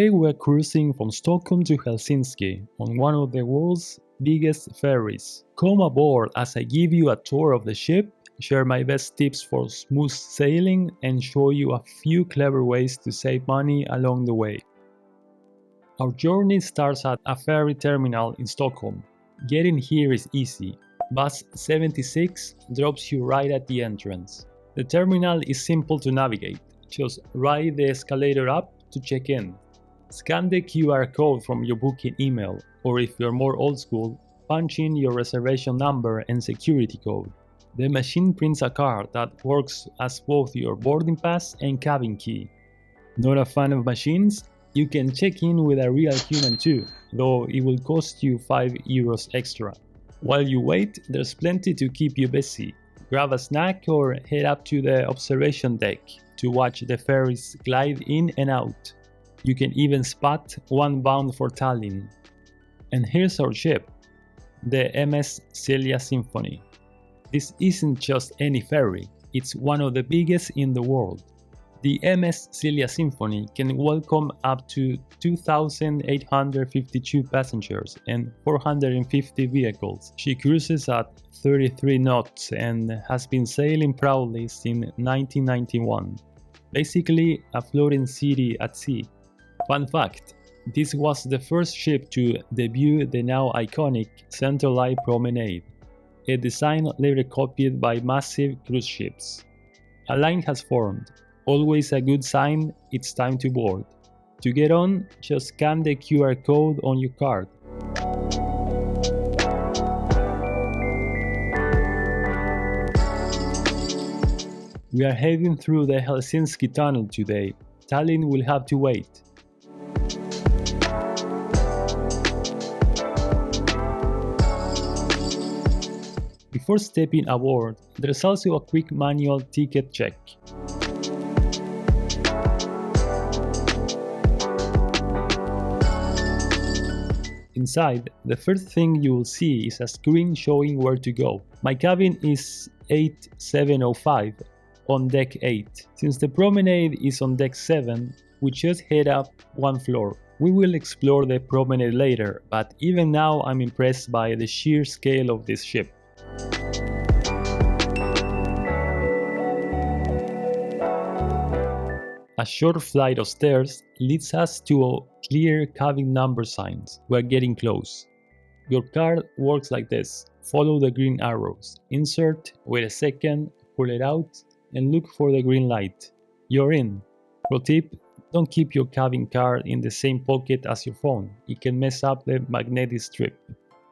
Today we're cruising from Stockholm to Helsinki on one of the world's biggest ferries. Come aboard as I give you a tour of the ship, share my best tips for smooth sailing, and show you a few clever ways to save money along the way. Our journey starts at a ferry terminal in Stockholm. Getting here is easy. Bus 76 drops you right at the entrance. The terminal is simple to navigate. Just ride the escalator up to check in. Scan the QR code from your booking email, or if you're more old school, punch in your reservation number and security code. The machine prints a card that works as both your boarding pass and cabin key. Not a fan of machines? You can check in with a real human too, though it will cost you €5 extra. While you wait, there's plenty to keep you busy. Grab a snack or head up to the observation deck to watch the ferries glide in and out. You can even spot one bound for Tallinn. And here's our ship, the MS Silja Symphony. This isn't just any ferry, it's one of the biggest in the world. The MS Silja Symphony can welcome up to 2,852 passengers and 450 vehicles. She cruises at 33 knots and has been sailing proudly since 1991. Basically, a floating city at sea. Fun fact, this was the first ship to debut the now iconic centerline Promenade, a design later copied by massive cruise ships. A line has formed, always a good sign it's time to board. To get on, just scan the QR code on your card. We are heading through the Helsinki tunnel today. Tallinn will have to wait. Before stepping aboard, there's also a quick manual ticket check. Inside, the first thing you will see is a screen showing where to go. My cabin is 8705 on deck 8. Since the Promenade is on deck 7, we just head up one floor. We will explore the Promenade later, but even now I'm impressed by the sheer scale of this ship. A short flight of stairs leads us to clear cabin number signs. We're getting close. Your card works like this. Follow the green arrows. Insert, wait a second, pull it out, and look for the green light. You're in. Pro tip, don't keep your cabin card in the same pocket as your phone. It can mess up the magnetic strip.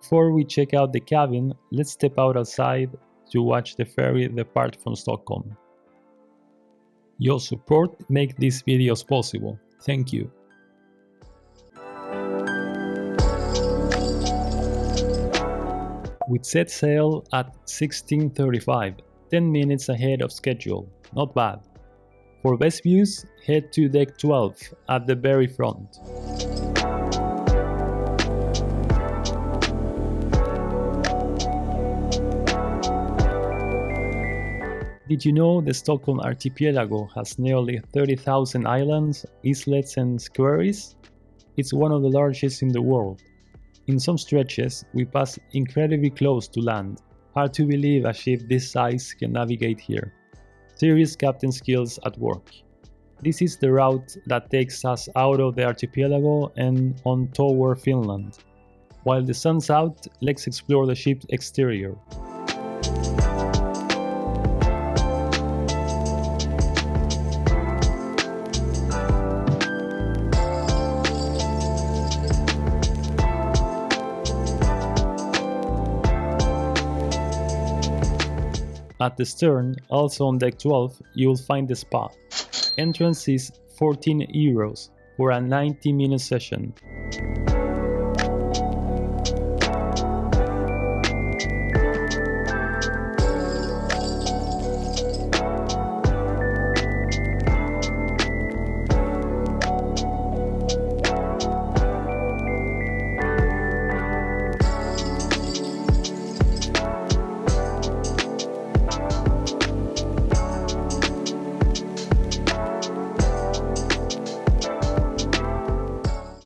Before we check out the cabin, let's step outside to watch the ferry depart from Stockholm. Your support makes these videos possible. Thank you. We set sail at 16:35, 10 minutes ahead of schedule. Not bad. For best views, head to deck 12 at the very front. Did you know the Stockholm archipelago has nearly 30,000 islands, islets and skerries? It's one of the largest in the world. In some stretches, we pass incredibly close to land. Hard to believe a ship this size can navigate here. Serious captain skills at work. This is the route that takes us out of the archipelago and on toward Finland. While the sun's out, let's explore the ship's exterior. At the stern, also on deck 12, you will find the spa. Entrance is €14 for a 90-minute session.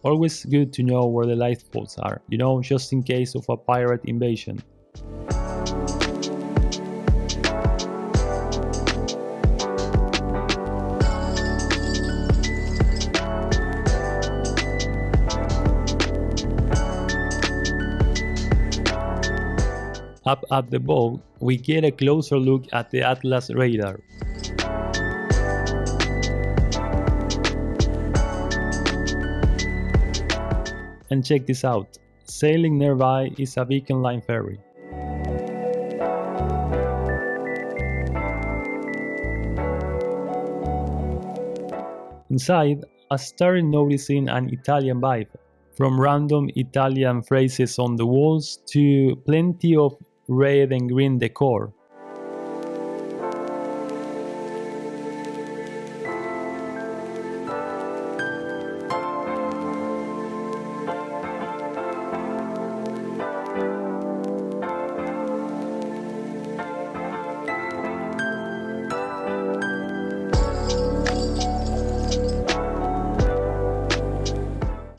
Always good to know where the lifeboats are, just in case of a pirate invasion. Up at the boat, we get a closer look at the Atlas radar. And check this out, sailing nearby is a Beacon Line ferry. Inside, I started noticing an Italian vibe, from random Italian phrases on the walls to plenty of red and green decor.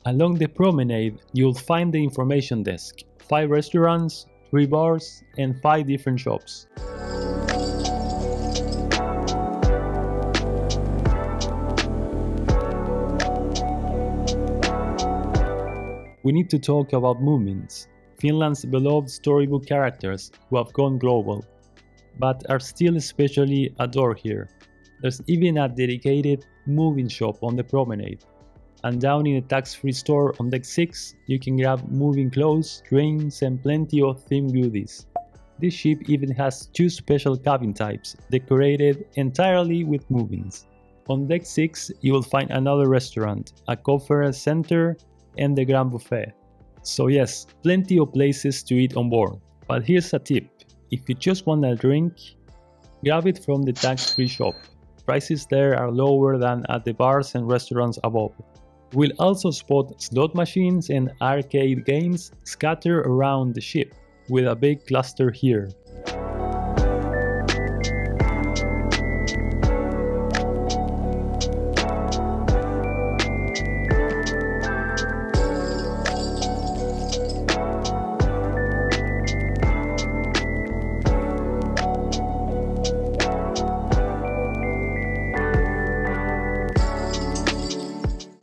Along the promenade, you'll find the information desk, 5 restaurants, 3 bars, and 5 different shops. We need to talk about Moomins, Finland's beloved storybook characters who have gone global, but are still especially adored here. There's even a dedicated Moomin shop on the promenade. And down in the tax-free store on deck 6, you can grab moving clothes, drinks, and plenty of themed goodies. This ship even has 2 special cabin types, decorated entirely with Moomins. On deck 6, you will find another restaurant, a conference center, and the Grand Buffet. So yes, plenty of places to eat on board. But here's a tip, if you just want a drink, grab it from the tax-free shop. Prices there are lower than at the bars and restaurants above. We'll also spot slot machines and arcade games scattered around the ship, with a big cluster here.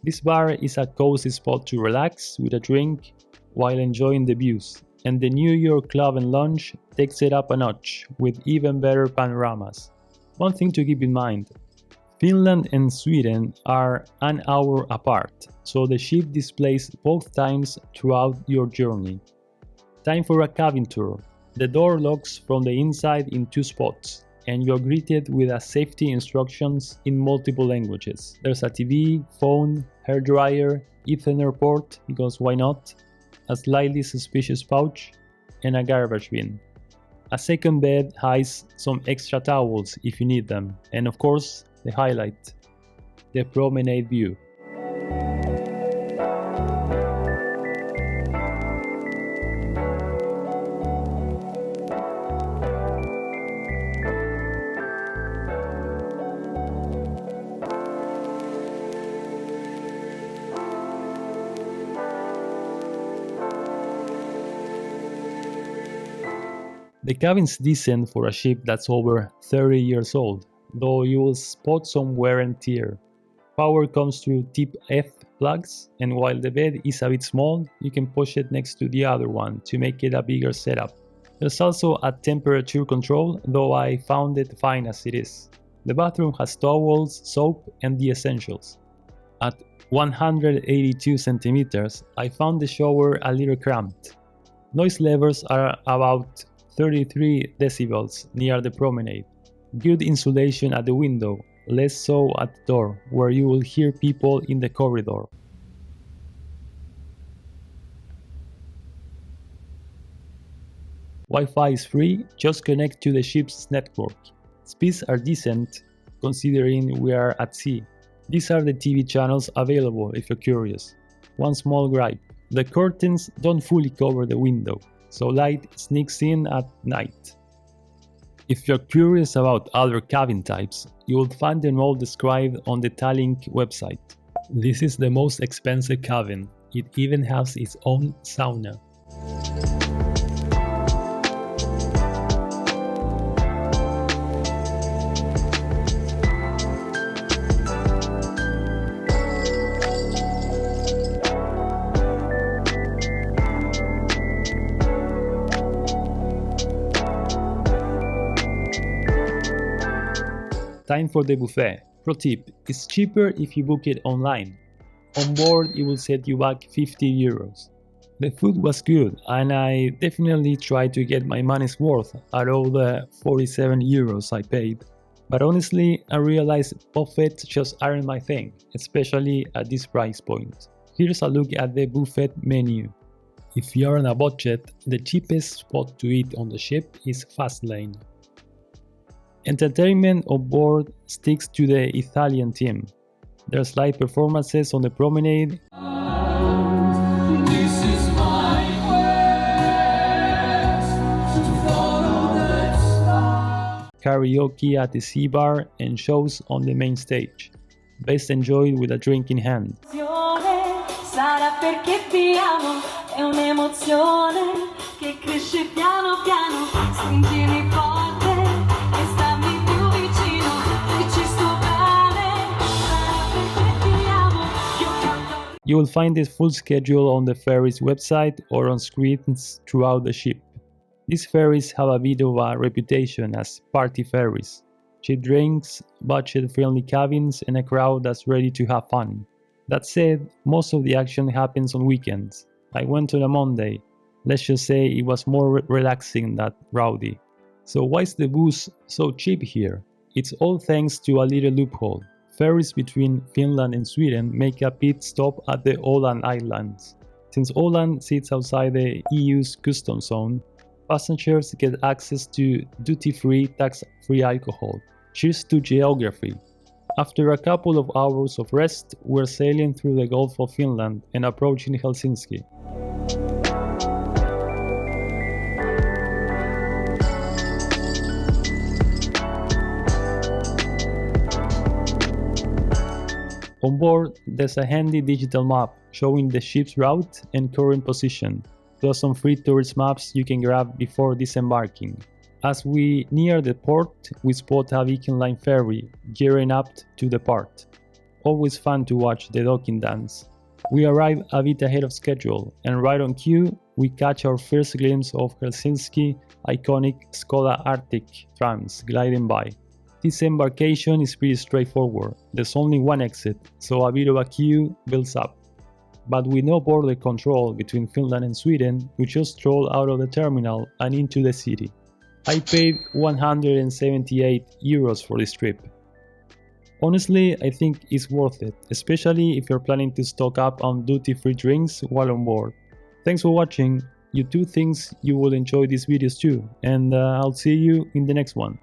This bar is a cozy spot to relax with a drink while enjoying the views, and the New York Club and Lounge takes it up a notch with even better panoramas. One thing to keep in mind, Finland and Sweden are an hour apart, so the ship displays both times throughout your journey. Time for a cabin tour. The door locks from the inside in 2 spots, and you're greeted with a safety instructions in multiple languages. There's a TV, phone, hairdryer, Ethernet port, because why not, a slightly suspicious pouch, and a garbage bin. A second bed hides some extra towels if you need them, and of course, the highlight, the promenade view. The cabin's decent for a ship that's over 30 years old, though you will spot some wear and tear. Power comes through tip F plugs, and while the bed is a bit small, you can push it next to the other one to make it a bigger setup. There's also a temperature control, though I found it fine as it is. The bathroom has towels, soap, and the essentials. At 182 centimeters, I found the shower a little cramped. Noise levels are about 33 decibels near the promenade. Good insulation at the window, less so at the door, where you will hear people in the corridor. Wi-Fi is free, just connect to the ship's network. Speeds are decent, considering we are at sea. These are the TV channels available if you're curious. One small gripe, the curtains don't fully cover the window, so light sneaks in at night. If you're curious about other cabin types, you will find them all described on the Tallink website. This is the most expensive cabin. It even has its own sauna. Time for the buffet. Pro tip, it's cheaper if you book it online. On board it will set you back 50 euros. The food was good and I definitely tried to get my money's worth out of the 47 euros I paid. But honestly, I realized buffets just aren't my thing, especially at this price point. Here's a look at the buffet menu. If you're on a budget, the cheapest spot to eat on the ship is Fast Lane. Entertainment on board sticks to the Italian theme. There's live performances on the Promenade, karaoke at the sea bar, and shows on the main stage. Best enjoyed with a drink in hand. Sarà perché ti amo, è un'emozione che cresce piano piano, stringimi forte e stammi più vicino, che ci sto bene, sarà perché ti amo, io canto. You will find this full schedule on the ferry's website or on screens throughout the ship. These ferries have a bit of a reputation as party ferries. Cheap drinks, budget-friendly cabins, and a crowd that's ready to have fun. That said, most of the action happens on weekends. I went on a Monday. Let's just say it was more relaxing than rowdy. So why is the booze so cheap here? It's all thanks to a little loophole. Ferries between Finland and Sweden make a pit stop at the Åland Islands. Since Åland sits outside the EU's customs zone, passengers get access to duty-free, tax-free alcohol. Cheers to geography! After a couple of hours of rest, we're sailing through the Gulf of Finland and approaching Helsinki. On board, there's a handy digital map showing the ship's route and current position, plus some free tourist maps you can grab before disembarking. As we near the port, we spot a Viking Line ferry gearing up to depart. Always fun to watch the docking dance. We arrive a bit ahead of schedule, and right on cue, we catch our first glimpse of Helsinki iconic Skoda Arctic trams gliding by. This embarkation is pretty straightforward. There's only one exit, so a bit of a queue builds up. But with no border control between Finland and Sweden, we just stroll out of the terminal and into the city. I paid 178 euros for this trip. Honestly, I think it's worth it, especially if you're planning to stock up on duty-free drinks while on board. Thanks for watching. You two think you will enjoy these videos too, and I'll see you in the next one.